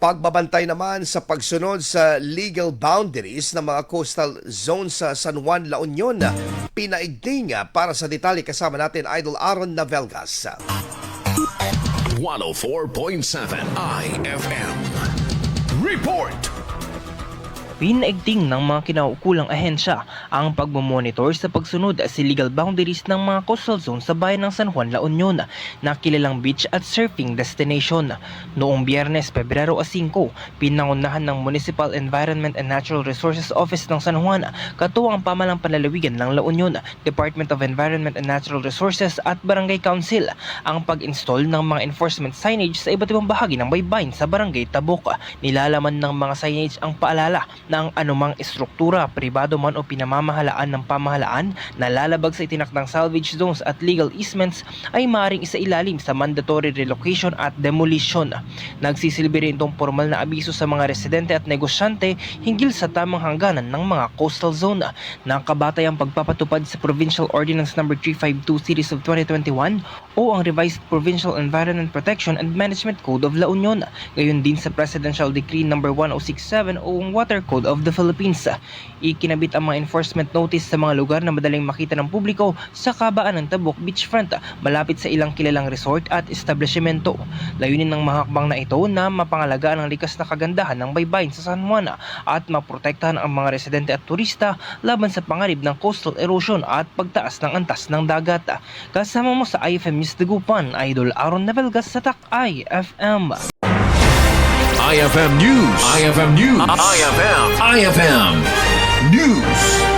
Pagbabantay naman sa pagsunod sa legal boundaries ng mga coastal zones sa San Juan, La Union, pinaigting para sa detalye kasama natin Idol Aaron Navelgas. 104.7 IFM Report. Pinaigting ng mga kinaukulang ahensya ang pagmamonitor sa pagsunod sa legal boundaries ng mga coastal zone sa bayan ng San Juan, La Union na kilalang beach at surfing destination. Noong Biyernes, Pebrero 5, pinangunahan ng Municipal Environment and Natural Resources Office ng San Juan, katuwang ang pamalang panlalawigan ng La Union, Department of Environment and Natural Resources at Barangay Council ang pag-install ng mga enforcement signage sa iba't ibang bahagi ng baybayin sa Barangay Tabok. Nilalaman ng mga signage ang paalala na ang anumang estruktura, pribado man o pinamamahalaan ng pamahalaan na lalabag sa itinakdang salvage zones at legal easements ay maaaring isailalim sa mandatory relocation at demolition. Nagsisilbi rin itong formal na abiso sa mga residente at negosyante hinggil sa tamang hangganan ng mga coastal zone. Nakabatay ang pagpapatupad sa Provincial Ordinance No. 352 Series of 2021 o ang Revised Provincial Environment Protection and Management Code of La Union, gayon din sa Presidential Decree No. 1067 o ang Water Code of the Philippines. Ikinabit ang mga enforcement notice sa mga lugar na madaling makita ng publiko sa kabaan ng Tabok Beachfront, malapit sa ilang kilalang resort at establishmento. Layunin ng mga hakbang na ito na mapangalagaan ang likas na kagandahan ng baybayin sa San Juan at maprotektahan ang mga residente at turista laban sa panganib ng coastal erosion at pagtaas ng antas ng dagat. Kasama mo sa IFM News Dagupan, Idol Aaron Navelgas sa TAC IFM. IFM News. IFM News. IFM News.